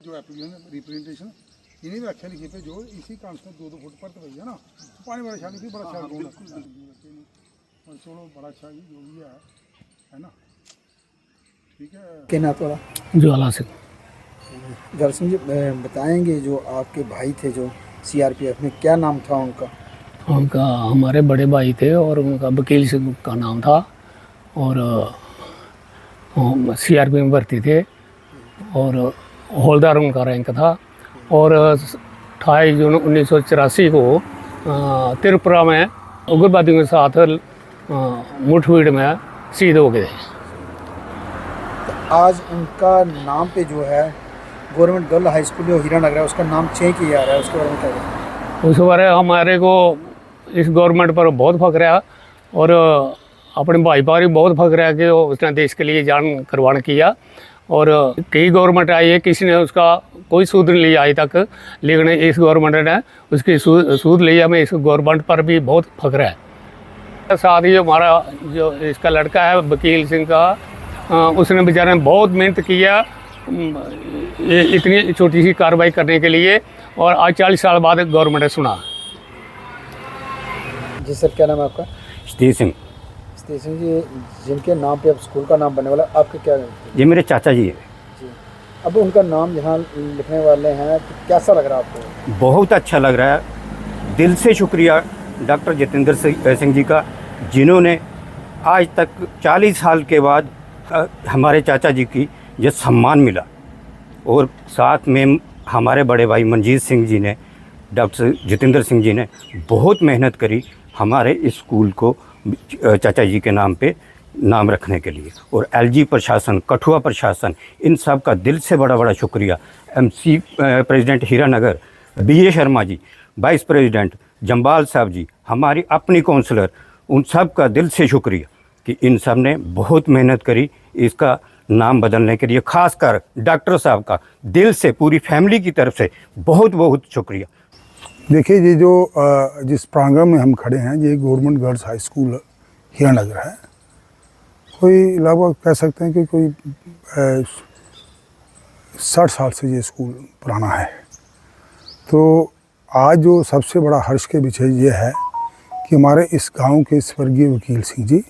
जो application representation इन्हीं में अच्छा लिखे पे जो इसी काम से 2-2 फुट पर तो है ना पानी बड़ा अच्छा नहीं बड़ा अच्छा और चलो बड़ा अच्छा ही जो भी है ना ठीक है। क्या नाम थोड़ा ज्वाला सिंह। दरअसल जी बताएंगे जो आपके भाई थे जो सीआरपीएफ में क्या नाम था उनका? उनका हमारे बड़े भाई थे और उनका वकील सिंह का नाम था और सीआरपी में भर्ती थे और हौलदार उनका रैंक था और 28 जून 1984 को त्रिपुरा में उग्रवादियों के साथ मुठभेड़ में शहीद हो गए। तो आज उनका नाम पे जो है गवर्नमेंट गर्ल हाई स्कूल जो हीरानगर है उसका नाम चेंज किया जा रहा है, उसके बारे में क्या है? उस बारे हमारे को इस गवर्नमेंट पर बहुत फख्र है और अपने भाई पर भी बहुत फख्र है कि उसने देश के लिए जान कुर्बान किया और कई गवर्नमेंट आई है, किसी ने उसका कोई सूद नहीं लिया आज तक, लेकिन इस गवर्नमेंट ने उसकी सूद लिया। हमें इस गवर्नमेंट पर भी बहुत फख्र है। साथ ही हमारा जो इसका लड़का है वकील सिंह का, उसने बेचारे ने बहुत मेहनत किया इतनी छोटी सी कार्रवाई करने के लिए और आज 40 साल बाद गवर्नमेंट ने सुना। जी सर, क्या नाम है आपका? स्टीव सिंह। स्टीव सिंह जी, जिनके नाम पे अब स्कूल का नाम बनने वाला आपके क्या है? ये मेरे चाचा जी है जी। अब उनका नाम यहाँ लिखने वाले हैं तो कैसा लग रहा है आपको? बहुत अच्छा लग रहा है। दिल से शुक्रिया डॉक्टर जितेंद्र सिंह जी का, जिन्होंने आज तक 40 साल के बाद हमारे चाचा जी की ये सम्मान मिला और साथ में हमारे बड़े भाई मनजीत सिंह जी ने, डॉक्टर जितेंद्र सिंह जी ने बहुत मेहनत करी हमारे इस स्कूल को चाचा जी के नाम पे नाम रखने के लिए। और एलजी प्रशासन, कठुआ प्रशासन, इन सब का दिल से बड़ा बड़ा शुक्रिया। MC president Hiranagar BA Sharma ji, vice president Jambal साहब जी, हमारी अपनी काउंसलर, उन सब का दिल से शुक्रिया कि इन सब ने बहुत मेहनत करी इसका नाम बदलने के लिए। खासकर डॉक्टर साहब का दिल से, पूरी फैमिली की तरफ से बहुत बहुत शुक्रिया। देखिए, ये जो जिस प्रांगण में हम खड़े हैं ये government girls high school Hiranagar है। कोई लगभग कह सकते हैं कि कोई 60 साल से ये स्कूल पुराना है। तो आज जो सबसे बड़ा हर्ष के विषय ये है कि हमारे इस गांव के स्वर्गीय वकील सिंह जी,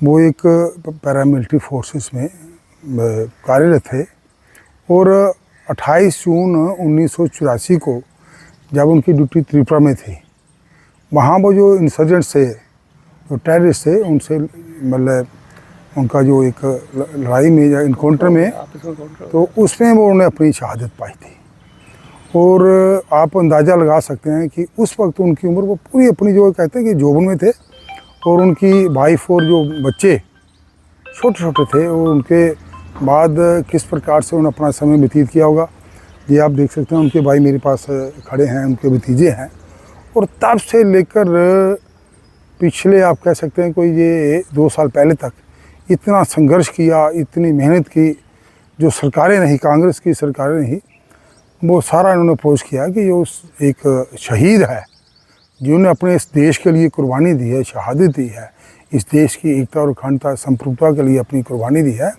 वो एक पैरामिलिट्री फोर्सेस में कार्यरत थे और 28 जून 1984 को जब उनकी ड्यूटी त्रिपुरा में थी, वहाँ वो जो इंसर्जेंट्स थे, जो टेररिस्ट थे, उनसे मतलब उनका जो एक लड़ाई में या इनकाउंटर में, तो उसमें वो उन्होंने अपनी शहादत पाई थी। और आप अंदाज़ा लगा सकते हैं कि उस वक्त उनकी उम्र वो पूरी अपनी जो कहते हैं कि जोबन में थे और उनकी वाइफ और जो बच्चे छोटे छोटे थे और उनके बाद किस प्रकार से उन्होंने अपना समय व्यतीत किया होगा ये आप देख सकते हैं। उनके भाई मेरे पास खड़े हैं, उनके भतीजे हैं। और तब से लेकर पिछले आप कह सकते हैं कोई ये 2 साल पहले तक इतना संघर्ष किया, इतनी मेहनत की, जो सरकारें नहीं, कांग्रेस की सरकारें नहीं, वो सारा इन्होंने अप्रोच किया कि जो एक शहीद है जिन्होंने अपने इस देश के लिए कुर्बानी दी है, शहादत दी है, इस देश की एकता और अखंडता संप्रभुता के लिए अपनी कुर्बानी दी है,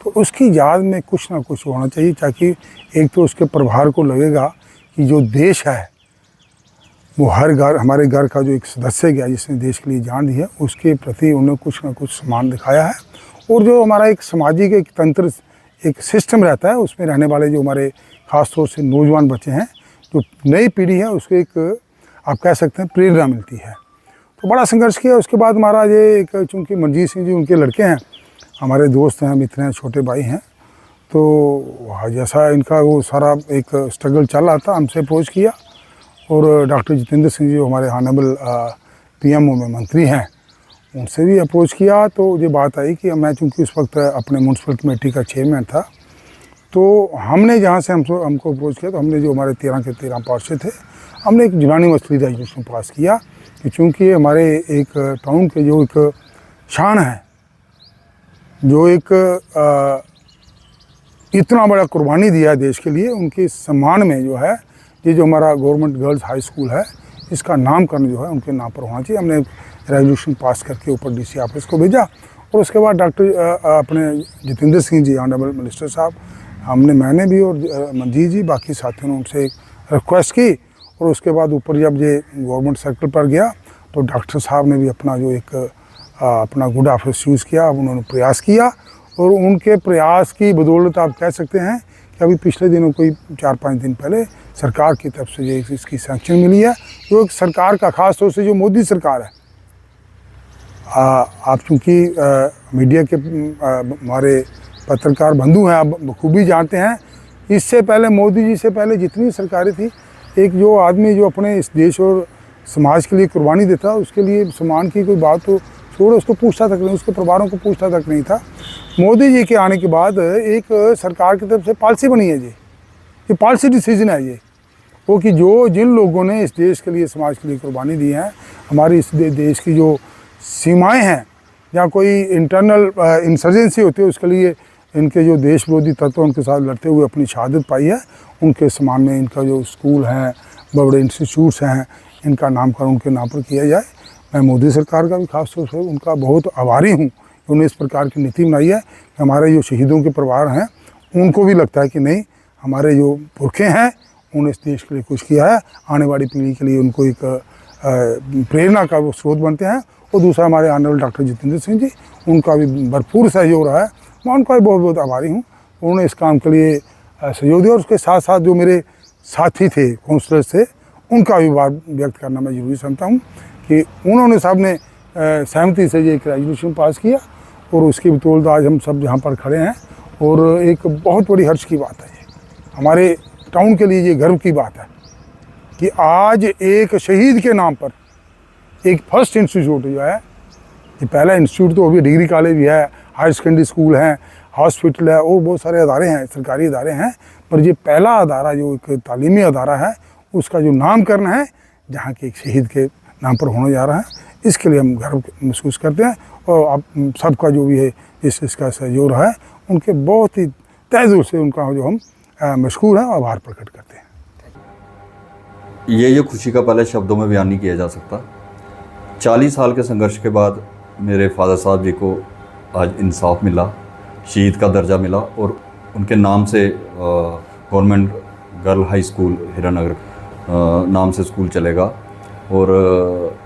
तो उसकी याद में कुछ ना कुछ होना चाहिए ताकि एक तो उसके परिवार को लगेगा कि जो देश है वो हर घर, हमारे घर का जो एक सदस्य गया जिसने देश के लिए जान दी है, उसके प्रति उन्हें कुछ ना कुछ सम्मान दिखाया है। और जो हमारा एक सामाजिक एक तंत्र, एक सिस्टम रहता है, उसमें रहने वाले जो हमारे ख़ास तौर से नौजवान बच्चे हैं, जो नई पीढ़ी है, उसको एक आप कह सकते हैं प्रेरणा मिलती है। तो बड़ा संघर्ष किया। उसके बाद हमारा ये एक, चूँकि मनजीत सिंह जी उनके लड़के हैं, हमारे दोस्त हैं, मित्र हैं, छोटे भाई हैं, तो जैसा इनका वो सारा एक स्ट्रगल चल रहा था, हमसे अप्रोच किया और डॉक्टर जितेंद्र सिंह जी हमारे ऑनरेबल पीएमओ में मंत्री हैं, उनसे भी अप्रोच किया। तो ये बात आई कि मैं चूँकि उस वक्त अपने म्यूनसिपल कमेटी का चेयरमैन था, तो हमने जहाँ से हमको अप्रोच किया, तो हमने जो हमारे 13 के 13 पार्षद थे, हमने एक यूनानिमसली रेजोल्यूशन पास किया कि चूँकि हमारे एक टाउन के जो एक शान है, जो एक इतना बड़ा कुर्बानी दिया है देश के लिए, उनके सम्मान में जो है ये जो हमारा गवर्नमेंट गर्ल्स हाई स्कूल है, इसका नामकरण जो है उनके नाम पर होना चाहिए। हमने रेजोल्यूशन पास करके ऊपर डीसी ऑफिस को भेजा और उसके बाद डॉक्टर अपने जितेंद्र सिंह जी, ऑनरेबल मिनिस्टर साहब, मैंने भी और मंजीत जी बाकी साथियों ने उनसे रिक्वेस्ट की, और उसके बाद ऊपर जब ये गवर्नमेंट सर्कल पर गया तो डॉक्टर साहब ने भी अपना जो एक अपना गुड ऑफिस यूज़ किया, अब उन्होंने प्रयास किया, और उनके प्रयास की बदौलत आप कह सकते हैं कि अभी पिछले दिनों कोई 4-5 दिन पहले सरकार की तरफ से ये इसकी सैंक्शन मिली है, जो एक सरकार का ख़ास तौर से जो मोदी सरकार है। आप चूँकि मीडिया के हमारे पत्रकार बंधु हैं, आप बखूबी जानते हैं, इससे पहले मोदी जी से पहले जितनी सरकारें थी, एक जो आदमी जो अपने इस देश और समाज के लिए कुर्बानी देता, उसके लिए सम्मान की कोई बात तो छोड़ो, उसको पूछता तक नहीं, उसके परिवारों को पूछता तक नहीं था। मोदी जी के आने के बाद एक सरकार की तरफ से पॉलिसी बनी है, ये पॉलिसी डिसीजन है ये, वो कि जो जिन लोगों ने इस देश के लिए समाज के लिए कुर्बानी दी है, हमारी इस देश की जो सीमाएं हैं, या कोई इंटरनल इंसर्जेंसी होती है, उसके लिए इनके जो देश विरोधी तत्व उनके साथ लड़ते हुए अपनी शहादत पाई है, उनके सम्मान में इनका जो स्कूल हैं, बड़े बड़े इंस्टीट्यूट्स हैं, इनका नामकरण उनके नाम पर किया जाए। मैं मोदी सरकार का भी खास तौर से उनका बहुत आभारी हूँ कि उन्होंने इस प्रकार की नीति बनाई है कि हमारे जो शहीदों के परिवार हैं उनको भी लगता है कि नहीं, हमारे जो पुरखे हैं उन्होंने इस देश के लिए कुछ किया है, आने वाली पीढ़ी के लिए उनको एक प्रेरणा का वो स्रोत बनते हैं। और दूसरा हमारे ऑनरेबल डॉक्टर जितेंद्र सिंह जी, उनका भी भरपूर सहयोग रहा है, मैं उनका भी बहुत बहुत आभारी हूँ। उन्होंने इस काम के लिए सहयोग दिया, और उसके साथ साथ जो मेरे साथी थे काउंसलर्स थे, उनका भी बात व्यक्त करना मैं ज़रूरी समझता हूँ कि उन्होंने सब ने सहमति से ये एक रेजोल्यूशन पास किया, और उसकी बदौलत आज हम सब यहाँ पर खड़े हैं। और एक बहुत बड़ी हर्ष की बात है, ये हमारे टाउन के लिए ये गर्व की बात है कि आज एक शहीद के नाम पर एक फर्स्ट इंस्टीट्यूट जो है, ये पहला इंस्टीट्यूट तो अभी डिग्री कॉलेज भी है, हायर सेकेंडरी स्कूल है, हॉस्पिटल है, और बहुत सारे अदारे हैं, सरकारी अदारे हैं, पर ये पहला अदारा जो एक तालीमी अदारा है, उसका जो नामकरण है जहाँ के एक शहीद के नाम पर होने जा रहा है, इसके लिए हम गर्व महसूस करते हैं। और आप सबका जो भी है इसका सहयोग रहा है, उनके बहुत ही तहे दिल से उनका जो हम मशकूर हैं, आभार प्रकट करते हैं। ये जो खुशी का पल है शब्दों में बयान नहीं किया जा सकता। 40 साल के संघर्ष के बाद मेरे फादर साहब जी को आज इंसाफ मिला, शहीद का दर्जा मिला, और उनके नाम से government girl high school Hiranagar नाम से स्कूल चलेगा। और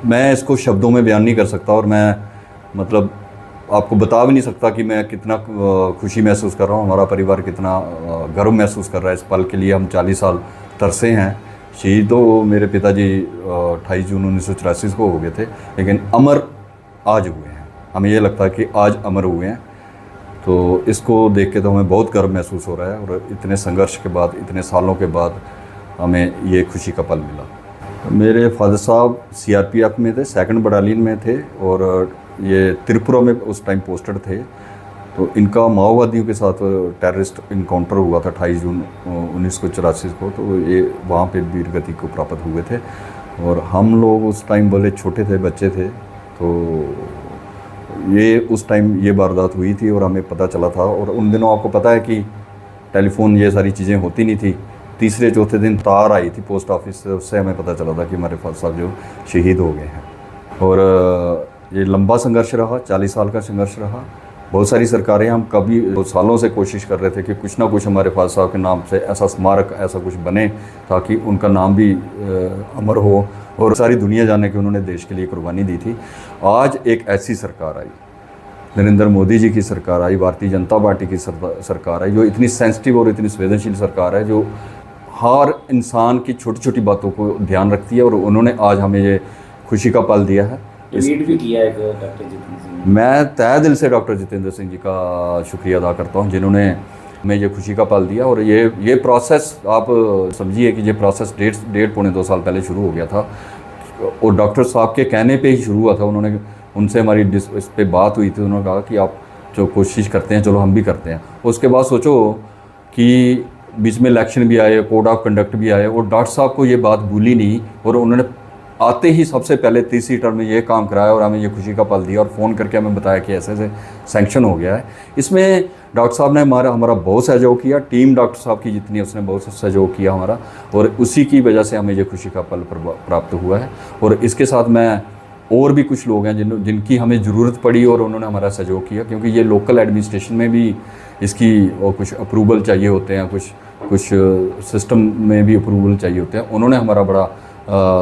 मैं इसको शब्दों में बयान नहीं कर सकता, और मैं मतलब आपको बता भी नहीं सकता कि मैं कितना खुशी महसूस कर रहा हूँ, हमारा परिवार कितना गर्व महसूस कर रहा है इस पल के लिए। हम 40 साल तरसे हैं। शहीद तो मेरे पिताजी 28 जून 1984 को हो गए थे, लेकिन अमर आज हुए हैं। हमें ये लगता है कि आज अमर हुए हैं, तो इसको देख के तो हमें बहुत गर्व महसूस हो रहा है। और इतने संघर्ष के बाद, इतने सालों के बाद हमें ये खुशी का पल मिला। मेरे फादर साहब CRPF में थे, 2nd बटालियन में थे, और ये त्रिपुरा में उस टाइम पोस्टेड थे। तो इनका माओवादियों के साथ टेररिस्ट इनकाउंटर हुआ था 28 जून 1984 को, तो ये वहाँ पे वीरगति को प्राप्त हुए थे। और हम लोग उस टाइम बोले छोटे थे, बच्चे थे, तो ये उस टाइम ये वारदात हुई थी और हमें पता चला था। और उन दिनों आपको पता है कि टेलीफोन ये सारी चीज़ें होती नहीं थी। तीसरे चौथे दिन तार आई थी पोस्ट ऑफिस से, उससे हमें पता चला था कि हमारे फादर साहब जो शहीद हो गए हैं। और ये लंबा संघर्ष रहा, 40 साल का संघर्ष रहा। बहुत सारी सरकारें, हम कभी सालों से कोशिश कर रहे थे कि कुछ ना कुछ हमारे फादर साहब के नाम से ऐसा स्मारक, ऐसा कुछ बने ताकि उनका नाम भी अमर हो और सारी दुनिया जाने कि उन्होंने देश के लिए कुर्बानी दी थी। आज एक ऐसी सरकार आई, नरेंद्र मोदी जी की सरकार आई, भारतीय जनता पार्टी की सरकार आई, जो इतनी सेंसिटिव और इतनी संवेदनशील सरकार है, जो हर इंसान की छोटी छोटी बातों को ध्यान रखती है। और उन्होंने आज हमें ये खुशी का पल दिया है। ट्वीट भी किया है डॉक्टर जितेंद्र सिंह। मैं तहे दिल से डॉक्टर जितेंद्र सिंह जी का शुक्रिया अदा करता हूं, जिन्होंने हमें ये खुशी का पल दिया। और ये प्रोसेस आप समझिए कि ये प्रोसेस 1.5-2 साल पहले शुरू हो गया था, और डॉक्टर साहब के कहने पे ही शुरू हुआ था। उन्होंने, उनसे हमारी इस पे बात हुई थी, उन्होंने कहा कि आप जो कोशिश करते हैं चलो हम भी करते हैं। उसके बाद सोचो कि बीच में इलेक्शन भी आए, कोड ऑफ कंडक्ट भी आए, और डॉक्टर साहब को ये बात भूली नहीं, और उन्होंने आते ही सबसे पहले तीसरी टर्म में ये काम कराया और हमें ये खुशी का पल दिया और फ़ोन करके हमें बताया कि ऐसे ऐसे सैंक्शन हो गया है। इसमें डॉक्टर साहब ने हमारा बहुत सहयोग किया, टीम डॉक्टर साहब की जितनी उसने बहुत सहयोग किया हमारा, और उसी की वजह से हमें ये खुशी का पल प्राप्त हुआ है। और इसके साथ मैं और भी कुछ लोग हैं जिनकी हमें ज़रूरत पड़ी और उन्होंने हमारा सहयोग किया, क्योंकि ये लोकल एडमिनिस्ट्रेशन में भी इसकी और कुछ अप्रूवल चाहिए होते हैं, कुछ सिस्टम में भी अप्रूवल चाहिए होते हैं। उन्होंने हमारा बड़ा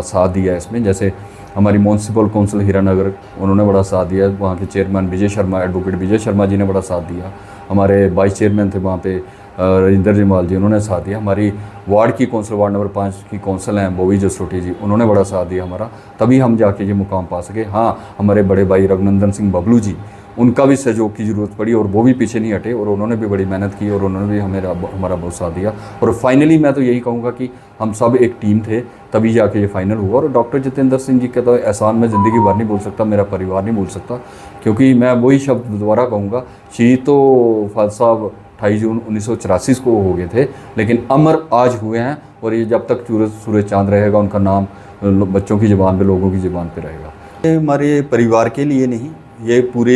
साथ दिया इसमें। जैसे हमारी म्यूनसिपल काउंसिल हीरानगर, उन्होंने बड़ा साथ दिया। वहाँ के चेयरमैन विजय शर्मा, एडवोकेट विजय शर्मा जी ने बड़ा साथ दिया। हमारे वाइस चेयरमैन थे वहाँ पे राजेंद्र जमाल जी, उन्होंने साथ दिया। हमारी वार्ड की कौंसिल, वार्ड नंबर 5 की कौंसिल हैं बोवी जसरोटी जी, उन्होंने बड़ा साथ दिया हमारा, तभी हम जाके ये मुकाम पा सके। हाँ, हमारे बड़े भाई रघुनंदन सिंह बबलू जी, उनका भी सहयोग की ज़रूरत पड़ी और वो भी पीछे नहीं हटे और उन्होंने भी बड़ी मेहनत की और उन्होंने भी हमारा बहुत साथ दिया। और फाइनली मैं तो यही कहूँगा कि हम सब एक टीम थे, तभी जाके ये फाइनल हुआ। और डॉक्टर जितेंद्र सिंह जी का तो एहसान मैं ज़िंदगी भर नहीं भूल सकता, मेरा परिवार नहीं भूल सकता, क्योंकि मैं वही शब्द दोबारा कहूँगा, शहीद तो फादर साहब 28 जून 1984 को हो गए थे, लेकिन अमर आज हुए हैं। और ये जब तक सूरज चांद रहेगा, उनका नाम बच्चों की ज़बान पे, लोगों की ज़बान पे रहेगा। ये हमारे परिवार के लिए नहीं, ये पूरे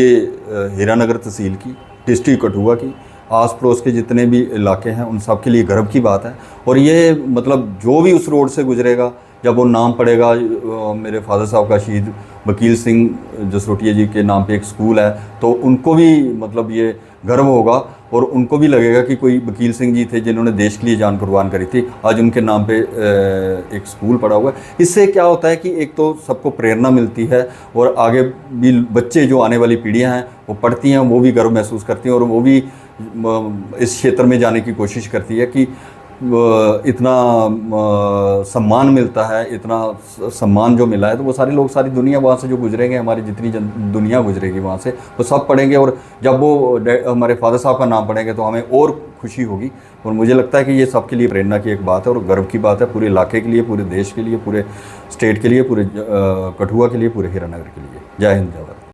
हीरानगर तहसील की, डिस्ट्रिक्ट कठुआ की, आस पड़ोस के जितने भी इलाके हैं उन सब के लिए गर्व की बात है। और ये मतलब जो भी उस रोड से गुजरेगा, जब वो नाम पड़ेगा मेरे फादर साहब का, शहीद वकील सिंह जसरोटिया जी के नाम पे एक स्कूल है, तो उनको भी मतलब ये गर्व होगा और उनको भी लगेगा कि कोई वकील सिंह जी थे जिन्होंने देश के लिए जान कुर्बान करी थी, आज उनके नाम पे एक स्कूल पड़ा हुआ है। इससे क्या होता है कि एक तो सबको प्रेरणा मिलती है और आगे भी बच्चे जो आने वाली पीढ़ियां हैं वो पढ़ती हैं, वो भी गर्व महसूस करती हैं और वो भी इस क्षेत्र में जाने की कोशिश करती है कि इतना सम्मान मिलता है, इतना सम्मान जो मिला है, तो वो सारे लोग, सारी दुनिया वहाँ से जो गुजरेंगे, हमारी जितनी दुनिया गुजरेगी वहाँ से, वो सब पढ़ेंगे। और जब वो हमारे फादर साहब का नाम पढ़ेंगे तो हमें और खुशी होगी। और मुझे लगता है कि ये सबके लिए प्रेरणा की एक बात है और गर्व की बात है, पूरे इलाके के लिए, पूरे देश के लिए, पूरे स्टेट के लिए, पूरे कठुआ के लिए, पूरे हीरानगर के लिए। जय हिंद, जय भारत।